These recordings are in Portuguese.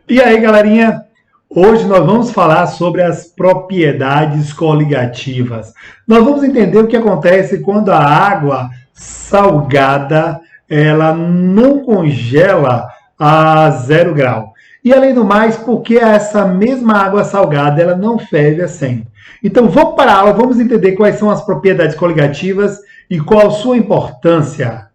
E aí, galerinha? Hoje nós vamos falar sobre as propriedades coligativas. Nós vamos entender o que acontece quando a água salgada ela não congela a 0 grau. E além do mais, porque essa mesma água salgada ela não ferve a 100. Então vamos para a aula, vamos entender quais são as propriedades coligativas e qual a sua importância.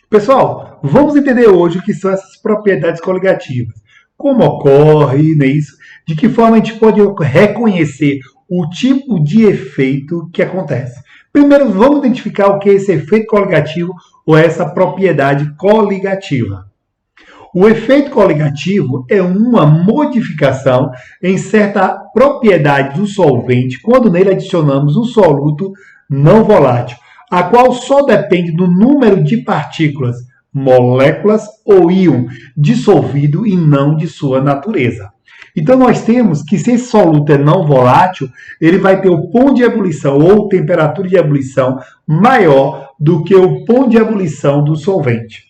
Pessoal, vamos entender hoje o que são essas propriedades coligativas. Como ocorre, né, isso? De que forma a gente pode reconhecer o tipo de efeito que acontece. Primeiro, vamos identificar o que é esse efeito coligativo ou essa propriedade coligativa. O efeito coligativo é uma modificação em certa propriedade do solvente quando nele adicionamos um soluto não volátil, a qual só depende do número de partículas, moléculas ou íon dissolvido e não de sua natureza. Então nós temos que se esse soluto é não volátil, ele vai ter o ponto de ebulição ou temperatura de ebulição maior do que o ponto de ebulição do solvente.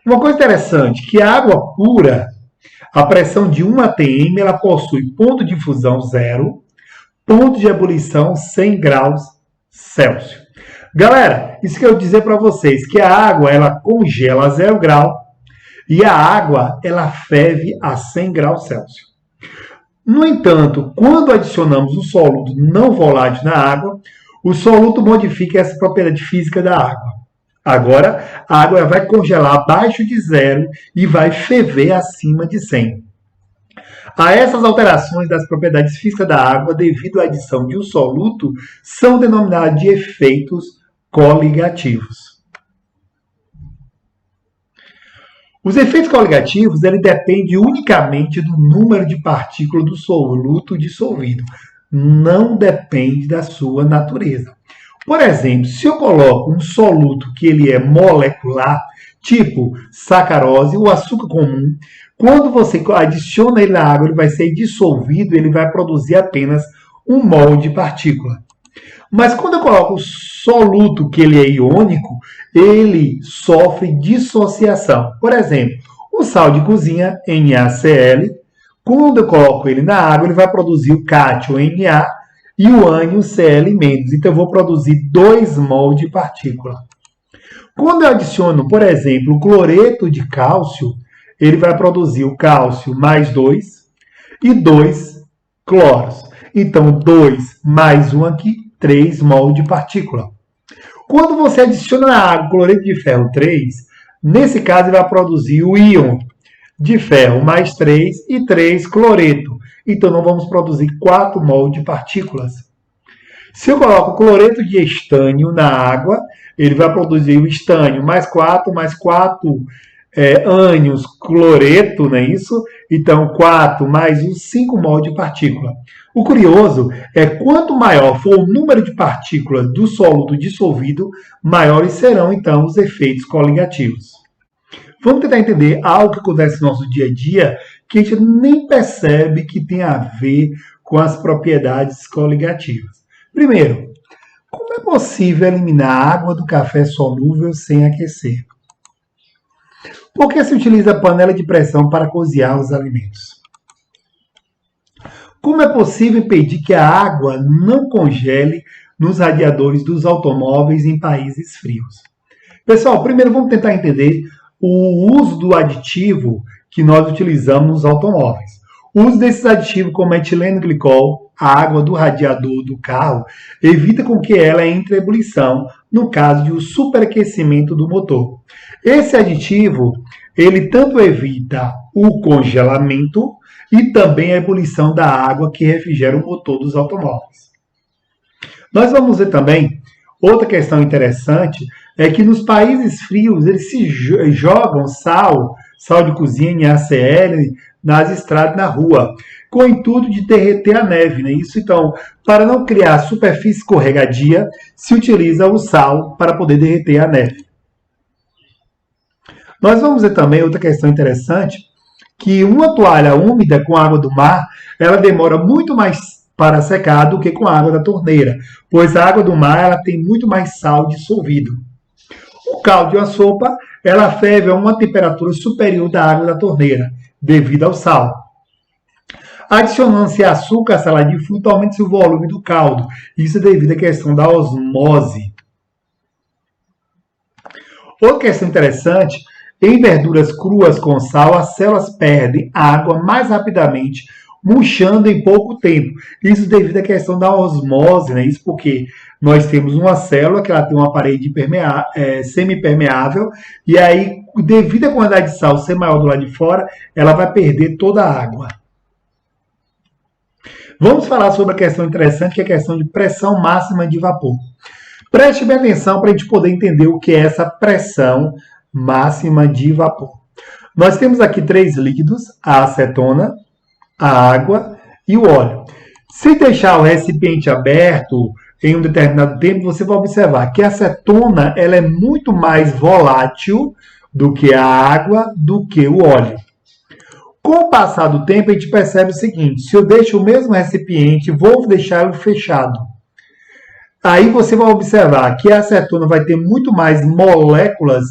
Uma coisa interessante, que a água pura, a pressão de 1 atm, ela possui ponto de fusão 0, ponto de ebulição 100 graus Celsius. Galera, isso que eu dizer para vocês, que a água ela congela a 0 grau e a água ela ferve a 100 graus Celsius. No entanto, quando adicionamos um soluto não volátil na água, o soluto modifica essa propriedade física da água. Agora, a água vai congelar abaixo de 0 e vai ferver acima de 100. A essas alterações das propriedades físicas da água, devido à adição de um soluto, são denominadas de efeitos coligativos. Os efeitos coligativos ele dependem unicamente do número de partículas do soluto dissolvido. Não depende da sua natureza. Por exemplo, se eu coloco um soluto que ele é molecular, tipo sacarose, o açúcar comum, quando você adiciona ele na água, ele vai ser dissolvido, ele vai produzir apenas 1 mol de partícula. Mas quando eu coloco o soluto que ele é iônico, ele sofre dissociação. Por exemplo, o sal de cozinha, NaCl, quando eu coloco ele na água, ele vai produzir o cátion, Na, e o ânion Cl-. Então, eu vou produzir 2 mol de partícula. Quando eu adiciono, por exemplo, o cloreto de cálcio, ele vai produzir o cálcio mais 2 e 2 cloros. Então, 2 mais 1 aqui, 3 mol de partícula. Quando você adiciona na água o cloreto de ferro 3, nesse caso, ele vai produzir o íon de ferro mais 3 e 3 cloreto. Então, nós vamos produzir 4 mol de partículas. Se eu coloco cloreto de estânio na água, ele vai produzir o estânio mais 4 ânions cloreto, não é isso? Então, 4 mais 1, 5 mol de partícula. O curioso é quanto maior for o número de partículas do soluto dissolvido, maiores serão, então, os efeitos coligativos. Vamos tentar entender algo que acontece no nosso dia a dia que a gente nem percebe que tem a ver com as propriedades coligativas. Primeiro, como é possível eliminar a água do café solúvel sem aquecer? Por que se utiliza a panela de pressão para cozinhar os alimentos? Como é possível impedir que a água não congele nos radiadores dos automóveis em países frios? Pessoal, primeiro vamos tentar entender o uso do aditivo que nós utilizamos nos automóveis. O uso desses aditivos como etileno glicol, a água do radiador do carro, evita com que ela entre em ebulição no caso de um superaquecimento do motor. Esse aditivo, ele tanto evita o congelamento e também a ebulição da água que refrigera o motor dos automóveis. Nós vamos ver também, outra questão interessante, é que nos países frios eles se jogam sal de cozinha, NaCl, nas estradas na rua, com o intuito de derreter a neve. Né? Isso, então, para não criar superfície escorregadia, se utiliza o sal para poder derreter a neve. Nós vamos ver também outra questão interessante, que uma toalha úmida com água do mar, ela demora muito mais para secar do que com a água da torneira, pois a água do mar ela tem muito mais sal dissolvido. O caldo de uma sopa, ela ferve a uma temperatura superior da água da torneira, devido ao sal. Adicionando-se açúcar, salada de fruta, aumenta-se o volume do caldo. Isso é devido à questão da osmose. Outra questão interessante, em verduras cruas com sal, as células perdem água mais rapidamente, murchando em pouco tempo. Isso devido à questão da osmose, né? Isso porque nós temos uma célula que ela tem uma parede semipermeável, e aí, devido à quantidade de sal ser maior do lado de fora, ela vai perder toda a água. Vamos falar sobre a questão interessante, que é a questão de pressão máxima de vapor. Preste bem atenção para a gente poder entender o que é essa pressão máxima de vapor. Nós temos aqui 3 líquidos, a acetona, a água e o óleo. Se deixar o recipiente aberto em um determinado tempo, você vai observar que a acetona ela é muito mais volátil do que a água, do que o óleo. Com o passar do tempo, a gente percebe o seguinte, se eu deixo o mesmo recipiente, vou deixá-lo fechado. Aí você vai observar que a acetona vai ter muito mais moléculas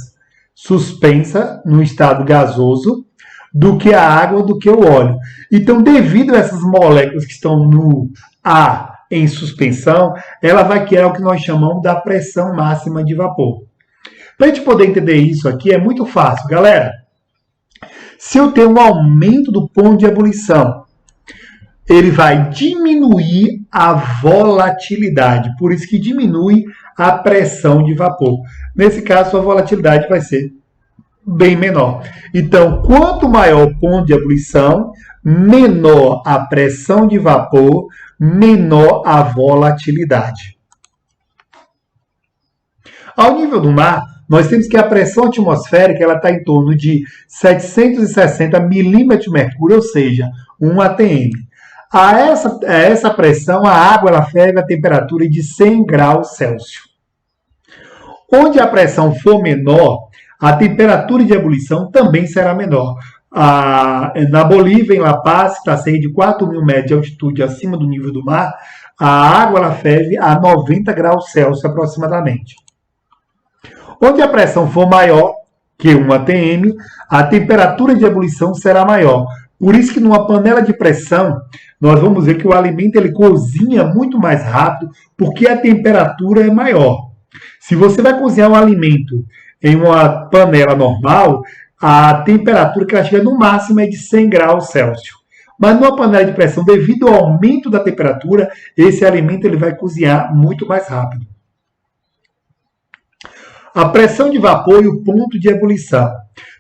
suspensas no estado gasoso do que a água, do que o óleo. Então, devido a essas moléculas que estão no ar em suspensão, ela vai criar o que nós chamamos da pressão máxima de vapor. Para a gente poder entender isso aqui, é muito fácil, galera. Se eu tenho um aumento do ponto de ebulição, ele vai diminuir a volatilidade, por isso que diminui a pressão de vapor. Nesse caso, a volatilidade vai ser bem menor. Então, quanto maior o ponto de ebulição, menor a pressão de vapor, menor a volatilidade. Ao nível do mar, nós temos que a pressão atmosférica está em torno de 760 milímetros de mercúrio, ou seja, 1 atm. A essa pressão, a água ela ferve a temperatura de 100 graus Celsius. Onde a pressão for menor, a temperatura de ebulição também será menor. Na Bolívia, em La Paz, que está a cerca de 4.000 metros de altitude acima do nível do mar, a água ela ferve a 90 graus Celsius aproximadamente. Onde a pressão for maior que 1 atm, a temperatura de ebulição será maior. Por isso que numa panela de pressão, nós vamos ver que o alimento ele cozinha muito mais rápido, porque a temperatura é maior. Se você vai cozinhar um alimento em uma panela normal, a temperatura que ela chega no máximo é de 100 graus Celsius. Mas numa panela de pressão, devido ao aumento da temperatura, esse alimento ele vai cozinhar muito mais rápido. A pressão de vapor e o ponto de ebulição.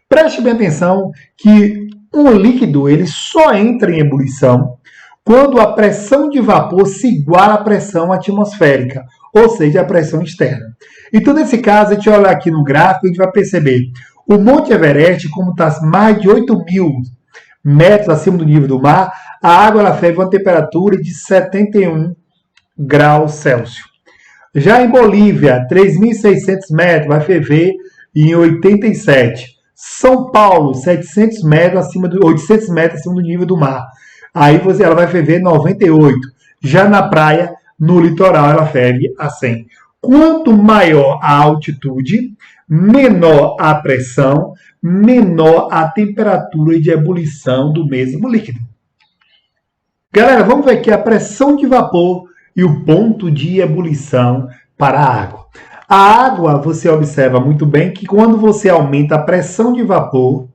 Preste bem atenção que um líquido ele só entra em ebulição quando a pressão de vapor se iguala à pressão atmosférica, ou seja, a pressão externa. Então, nesse caso, a gente olha aqui no gráfico e a gente vai perceber o Monte Everest, como está mais de 8.000 metros acima do nível do mar, a água ela ferve uma temperatura de 71 graus Celsius. Já em Bolívia, 3.600 metros, vai ferver em 87. São Paulo, 800 metros acima do nível do mar. Aí ela vai ferver 98. Já na praia, no litoral, ela ferve a 100. Quanto maior a altitude, menor a pressão, menor a temperatura de ebulição do mesmo líquido. Galera, vamos ver aqui a pressão de vapor e o ponto de ebulição para a água. A água, você observa muito bem que quando você aumenta a pressão de vapor,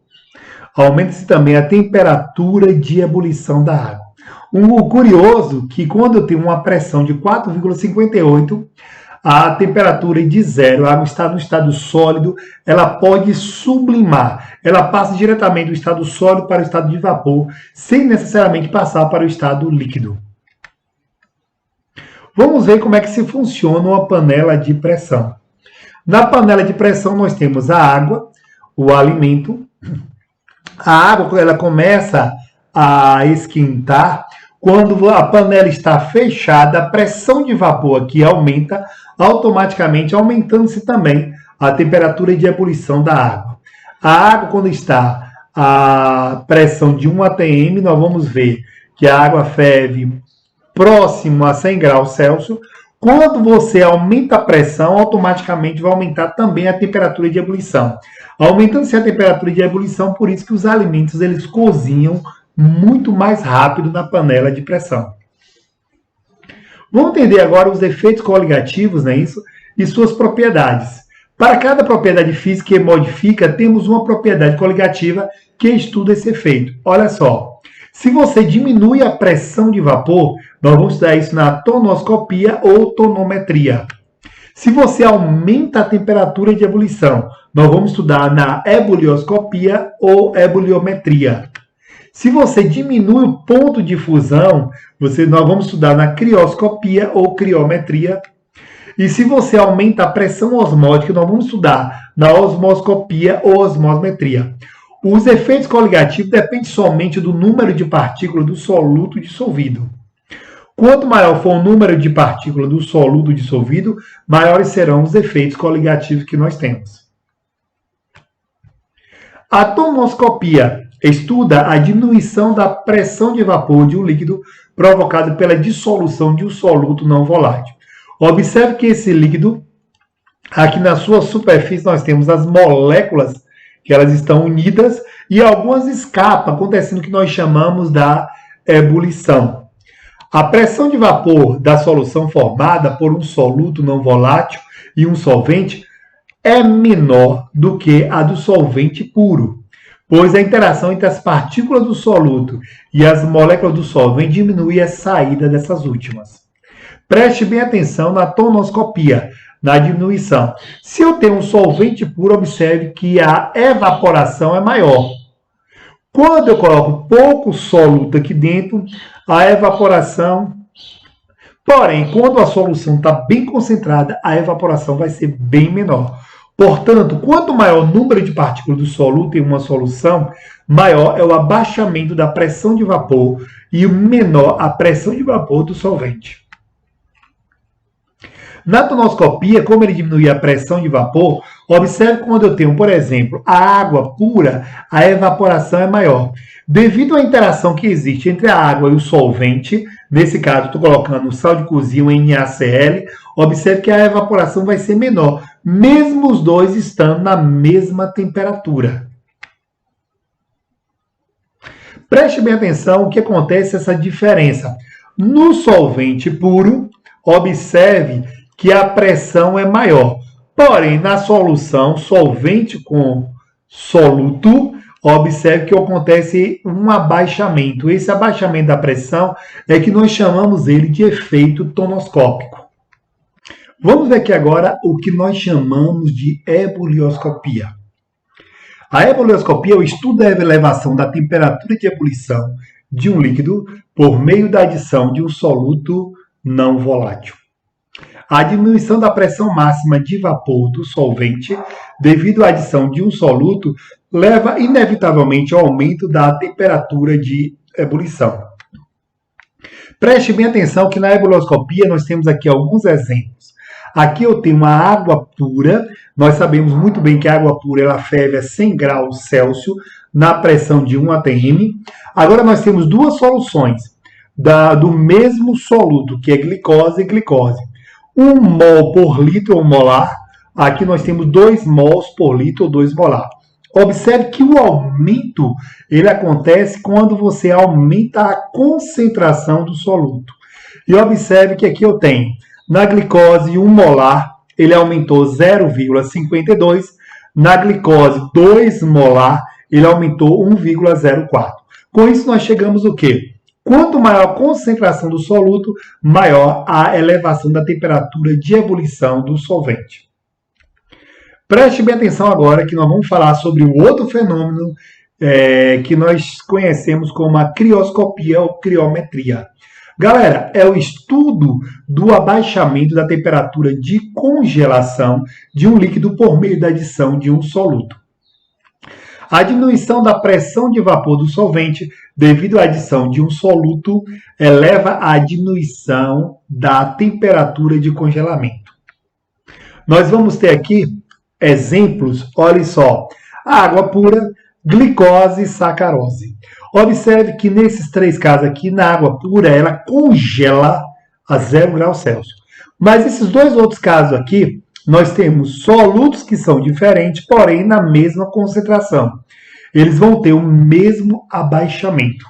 aumenta-se também a temperatura de ebulição da água. O curioso é que quando eu tenho uma pressão de 4,58, a temperatura é de 0, a água está no estado sólido, ela pode sublimar. Ela passa diretamente do estado sólido para o estado de vapor, sem necessariamente passar para o estado líquido. Vamos ver como é que se funciona uma panela de pressão. Na panela de pressão nós temos a água, o alimento. A água ela começa a esquentar quando a panela está fechada, a pressão de vapor aqui aumenta, automaticamente aumentando-se também a temperatura de ebulição da água. A água, quando está a pressão de 1 atm, nós vamos ver que a água ferve próximo a 100 graus Celsius. Quando você aumenta a pressão, automaticamente vai aumentar também a temperatura de ebulição. Aumentando-se a temperatura de ebulição, por isso que os alimentos eles cozinham muito mais rápido na panela de pressão. Vamos entender agora os efeitos coligativos, né, isso, e suas propriedades. Para cada propriedade física que modifica, temos uma propriedade coligativa que estuda esse efeito. Olha só, se você diminui a pressão de vapor, nós vamos estudar isso na tonoscopia ou tonometria. Se você aumenta a temperatura de ebulição, nós vamos estudar na ebulioscopia ou ebuliometria. Se você diminui o ponto de fusão, nós vamos estudar na crioscopia ou criometria. E se você aumenta a pressão osmótica, nós vamos estudar na osmoscopia ou osmometria. Os efeitos coligativos dependem somente do número de partículas do soluto dissolvido. Quanto maior for o número de partículas do soluto dissolvido, maiores serão os efeitos coligativos que nós temos. A tonoscopia estuda a diminuição da pressão de vapor de um líquido provocado pela dissolução de um soluto não volátil. Observe que esse líquido, aqui na sua superfície, nós temos as moléculas, que elas estão unidas, e algumas escapam, acontecendo o que nós chamamos da ebulição. A pressão de vapor da solução formada por um soluto não volátil e um solvente é menor do que a do solvente puro, pois a interação entre as partículas do soluto e as moléculas do solvente diminui a saída dessas últimas. Preste bem atenção na tonoscopia, na diminuição. Se eu tenho um solvente puro, observe que a evaporação é maior. Quando eu coloco pouco soluto aqui dentro, a evaporação... Porém, quando a solução está bem concentrada, a evaporação vai ser bem menor. Portanto, quanto maior o número de partículas do soluto em uma solução, maior é o abaixamento da pressão de vapor e menor a pressão de vapor do solvente. Na tonoscopia, como ele diminui a pressão de vapor, observe quando eu tenho, por exemplo, a água pura, a evaporação é maior. Devido à interação que existe entre a água e o solvente, nesse caso estou colocando o sal de cozinha, o NaCl, observe que a evaporação vai ser menor, mesmo os dois estando na mesma temperatura. Preste bem atenção o que acontece essa diferença. No solvente puro, observe que a pressão é maior. Porém, na solução, solvente com soluto, observe que acontece um abaixamento. Esse abaixamento da pressão é que nós chamamos ele de efeito tonoscópico. Vamos ver aqui agora o que nós chamamos de ebulioscopia. A ebulioscopia é o estudo da elevação da temperatura de ebulição de um líquido por meio da adição de um soluto não volátil. A diminuição da pressão máxima de vapor do solvente devido à adição de um soluto leva inevitavelmente ao aumento da temperatura de ebulição. Preste bem atenção que na ebulioscopia nós temos aqui alguns exemplos. Aqui eu tenho uma água pura. Nós sabemos muito bem que a água pura ela ferve a 100 graus Celsius na pressão de 1 atm. Agora nós temos duas soluções do mesmo soluto, que é glicose e glicose. 1 mol por litro ou molar. Aqui nós temos 2 mols por litro ou 2 molar. Observe que o aumento ele acontece quando você aumenta a concentração do soluto. E observe que aqui eu tenho, na glicose 1 molar, ele aumentou 0,52. Na glicose 2 molar, ele aumentou 1,04. Com isso nós chegamos o quê? Quanto maior a concentração do soluto, maior a elevação da temperatura de ebulição do solvente. Preste bem atenção agora que nós vamos falar sobre o outro fenômeno que nós conhecemos como a crioscopia ou criometria. Galera, é o estudo do abaixamento da temperatura de congelação de um líquido por meio da adição de um soluto. A diminuição da pressão de vapor do solvente devido à adição de um soluto eleva a diminuição da temperatura de congelamento. Nós vamos ter aqui exemplos, olha só, água pura, glicose e sacarose. Observe que nesses três casos aqui, na água pura, ela congela a 0 graus Celsius. Mas esses dois outros casos aqui, nós temos solutos que são diferentes, porém na mesma concentração. Eles vão ter o mesmo abaixamento.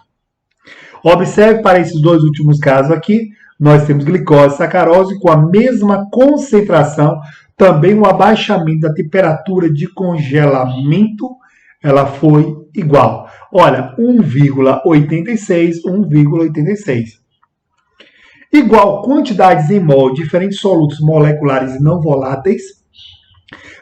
Observe para esses dois últimos casos aqui, nós temos glicose e sacarose com a mesma concentração, também o abaixamento da temperatura de congelamento, ela foi igual. Olha, 1,86, 1,86. Igual quantidades em mol, diferentes solutos moleculares e não voláteis,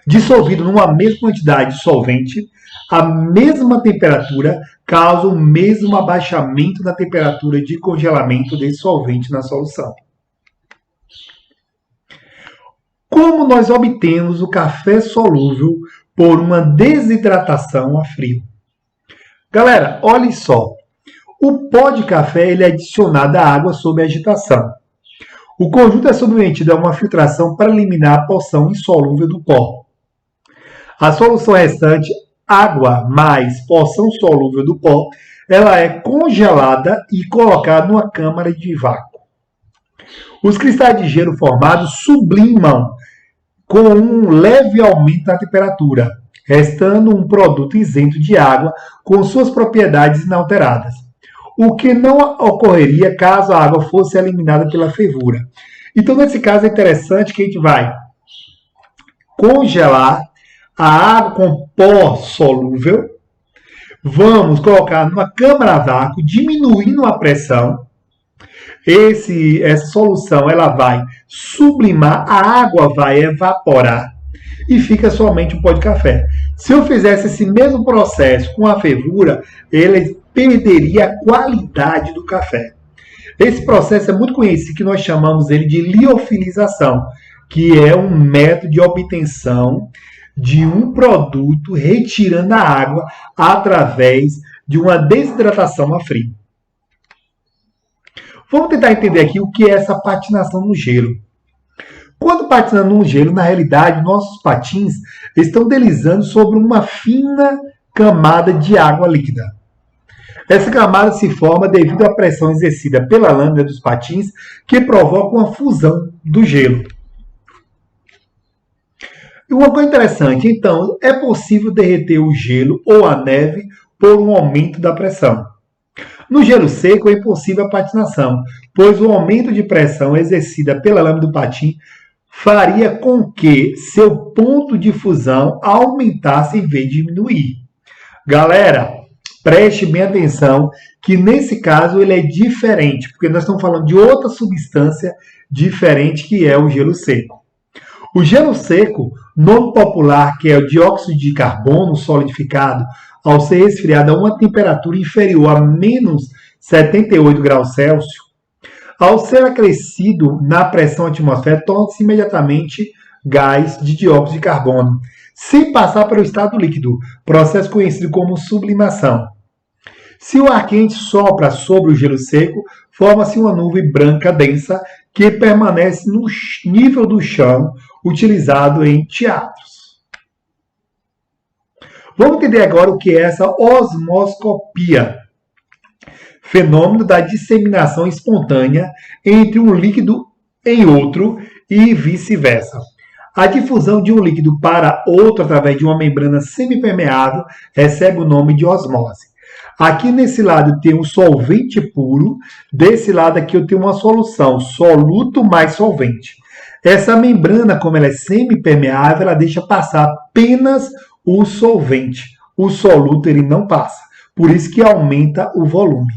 dissolvido numa mesma quantidade de solvente, a mesma temperatura causa o mesmo abaixamento da temperatura de congelamento desse solvente na solução. Como nós obtemos o café solúvel por uma desidratação a frio? Galera, olhem só. O pó de café ele é adicionado à água sob agitação. O conjunto é submetido a uma filtração para eliminar a porção insolúvel do pó. A solução restante, água mais porção solúvel do pó, ela é congelada e colocada numa câmara de vácuo. Os cristais de gelo formados sublimam com um leve aumento na temperatura, restando um produto isento de água com suas propriedades inalteradas, o que não ocorreria caso a água fosse eliminada pela fervura. Então, nesse caso, é interessante que a gente vai congelar a água com pó solúvel, vamos colocar numa câmara a vácuo, diminuindo a pressão. Essa solução ela vai sublimar, a água vai evaporar e fica somente o pó de café. Se eu fizesse esse mesmo processo com a fervura, ele perderia a qualidade do café. Esse processo é muito conhecido, que nós chamamos ele de liofilização, que é um método de obtenção de um produto retirando a água através de uma desidratação a frio. Vamos tentar entender aqui o que é essa patinação no gelo. Quando patinando no gelo, na realidade, nossos patins estão deslizando sobre uma fina camada de água líquida. Essa camada se forma devido à pressão exercida pela lâmina dos patins, que provoca uma fusão do gelo. E uma coisa interessante, então, é possível derreter o gelo ou a neve por um aumento da pressão. No gelo seco é impossível a patinação, pois o aumento de pressão exercida pela lâmina do patim faria com que seu ponto de fusão aumentasse em vez de diminuir. Galera, preste bem atenção que nesse caso ele é diferente, porque nós estamos falando de outra substância diferente que é o gelo seco. O gelo seco, nome popular que é o dióxido de carbono solidificado, ao ser resfriado a uma temperatura inferior a menos 78 graus Celsius, ao ser acrescido na pressão atmosférica, torna-se imediatamente gás de dióxido de carbono, sem passar pelo estado líquido, processo conhecido como sublimação. Se o ar quente sopra sobre o gelo seco, forma-se uma nuvem branca densa que permanece no nível do chão, utilizado em teatros. Vamos entender agora o que é essa osmoscopia, fenômeno da disseminação espontânea entre um líquido em outro e vice-versa. A difusão de um líquido para outro através de uma membrana semipermeável recebe o nome de osmose. Aqui nesse lado tem um solvente puro, desse lado aqui eu tenho uma solução, soluto mais solvente. Essa membrana, como ela é semipermeável, ela deixa passar apenas o solvente. O soluto ele não passa, por isso que aumenta o volume.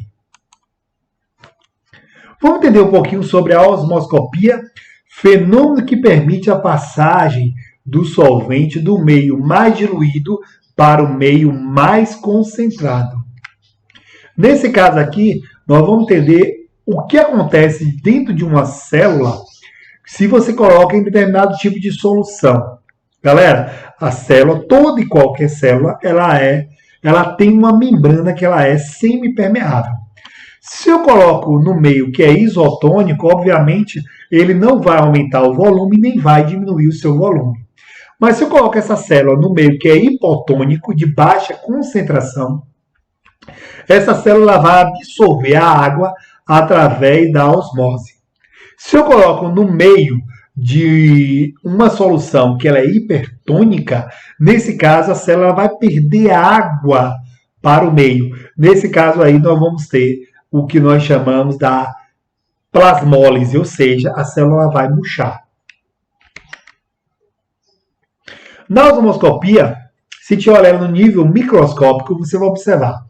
Vamos entender um pouquinho sobre a osmoscopia, fenômeno que permite a passagem do solvente do meio mais diluído para o meio mais concentrado. Nesse caso aqui, nós vamos entender o que acontece dentro de uma célula se você coloca em determinado tipo de solução. Galera, a célula, toda e qualquer célula, ela tem uma membrana que ela é semipermeável. Se eu coloco no meio que é isotônico, obviamente, ele não vai aumentar o volume nem vai diminuir o seu volume. Mas se eu coloco essa célula no meio que é hipotônico, de baixa concentração, essa célula vai absorver a água através da osmose. Se eu coloco no meio de uma solução que ela é hipertônica, nesse caso a célula vai perder água para o meio. Nesse caso aí nós vamos ter o que nós chamamos da plasmólise, ou seja, a célula vai murchar. Na osmoscopia, se te olhar no nível microscópico, você vai observar.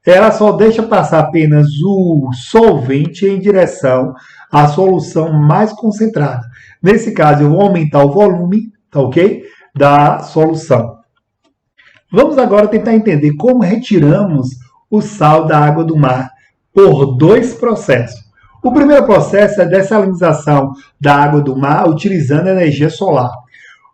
Ela só deixa passar apenas o solvente em direção à solução mais concentrada. Nesse caso, eu vou aumentar o volume, tá ok? Da solução. Vamos agora tentar entender como retiramos o sal da água do mar por dois processos. O primeiro processo é a dessalinização da água do mar utilizando energia solar.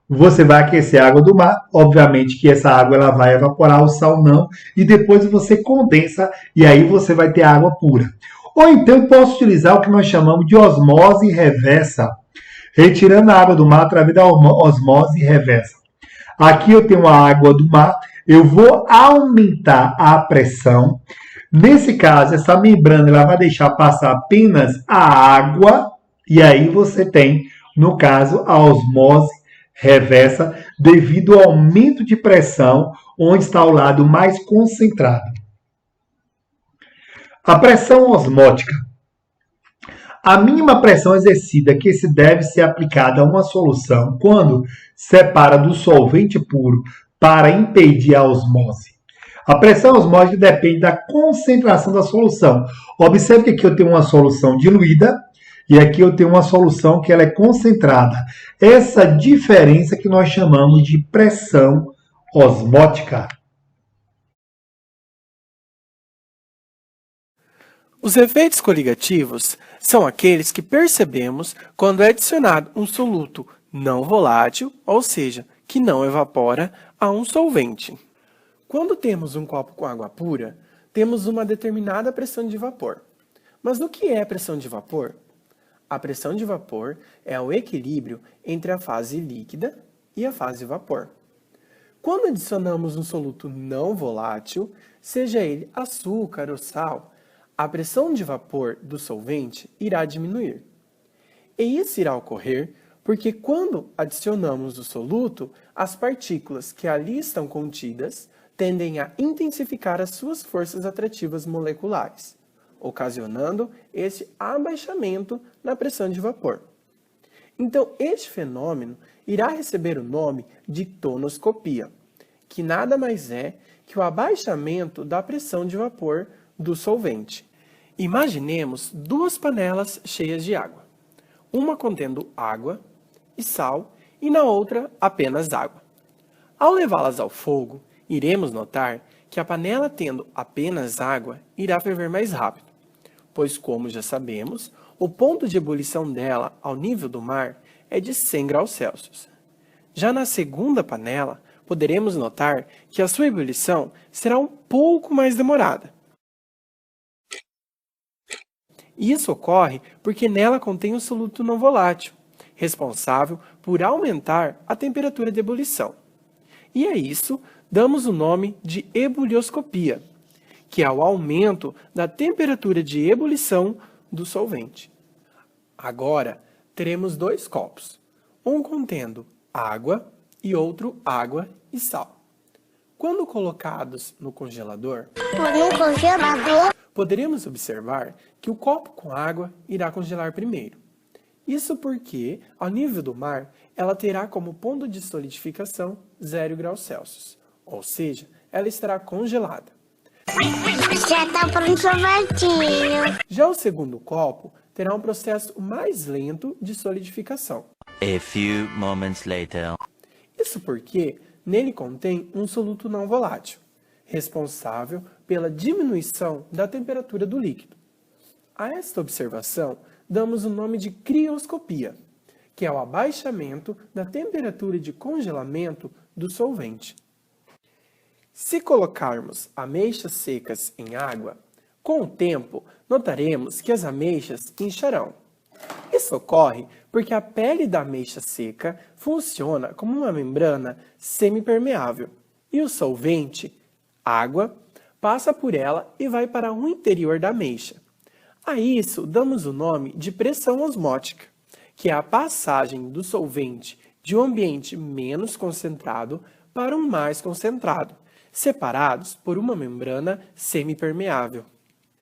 Você vai aquecer a água do mar, obviamente que essa água ela vai evaporar, o sal não, e depois você condensa e aí você vai ter água pura. Ou então eu posso utilizar o que nós chamamos de osmose reversa, retirando a água do mar através da osmose reversa. Aqui eu tenho a água do mar, eu vou aumentar a pressão. Nesse caso, essa membrana ela vai deixar passar apenas a água, e aí você tem, no caso, a osmose reversa, devido ao aumento de pressão, onde está o lado mais concentrado. A pressão osmótica. A mínima pressão exercida que se deve ser aplicada a uma solução quando separa do solvente puro para impedir a osmose. A pressão osmótica depende da concentração da solução. Observe que aqui eu tenho uma solução diluída e aqui eu tenho uma solução que ela é concentrada. Essa diferença que nós chamamos de pressão osmótica. Os efeitos coligativos são aqueles que percebemos quando é adicionado um soluto não volátil, ou seja, que não evapora, a um solvente. Quando temos um copo com água pura, temos uma determinada pressão de vapor. Mas o que é pressão de vapor? A pressão de vapor é o equilíbrio entre a fase líquida e a fase vapor. Quando adicionamos um soluto não volátil, seja ele açúcar ou sal, a pressão de vapor do solvente irá diminuir. E isso irá ocorrer porque quando adicionamos o soluto, as partículas que ali estão contidas tendem a intensificar as suas forças atrativas moleculares, ocasionando esse abaixamento na pressão de vapor. Então, este fenômeno irá receber o nome de tonoscopia, que nada mais é que o abaixamento da pressão de vapor do solvente. Imaginemos duas panelas cheias de água, uma contendo água e sal e na outra apenas água. Ao levá-las ao fogo, iremos notar que a panela tendo apenas água irá ferver mais rápido, pois, como já sabemos, o ponto de ebulição dela ao nível do mar é de 100 graus Celsius. Já na segunda panela, poderemos notar que a sua ebulição será um pouco mais demorada. Isso ocorre porque nela contém um soluto não volátil, responsável por aumentar a temperatura de ebulição. E a isso damos o nome de ebulioscopia, que é o aumento da temperatura de ebulição do solvente. Agora, teremos dois copos, um contendo água e outro água e sal. Quando colocados no congelador, poderemos observar que o copo com água irá congelar primeiro. Isso porque, ao nível do mar, ela terá como ponto de solidificação 0 graus Celsius, ou seja, ela estará congelada. Já tá pronto o sorvetinho. Já o segundo copo terá um processo mais lento de solidificação. A few moments later. Isso porque nele contém um soluto não volátil, responsável pela diminuição da temperatura do líquido. A esta observação damos o nome de crioscopia, que é o abaixamento da temperatura de congelamento do solvente. Se colocarmos ameixas secas em água, com o tempo notaremos que as ameixas incharão. Isso ocorre porque a pele da ameixa seca funciona como uma membrana semipermeável e o solvente, água, passa por ela e vai para o interior da ameixa. A isso damos o nome de pressão osmótica, que é a passagem do solvente de um ambiente menos concentrado para um mais concentrado, separados por uma membrana semipermeável.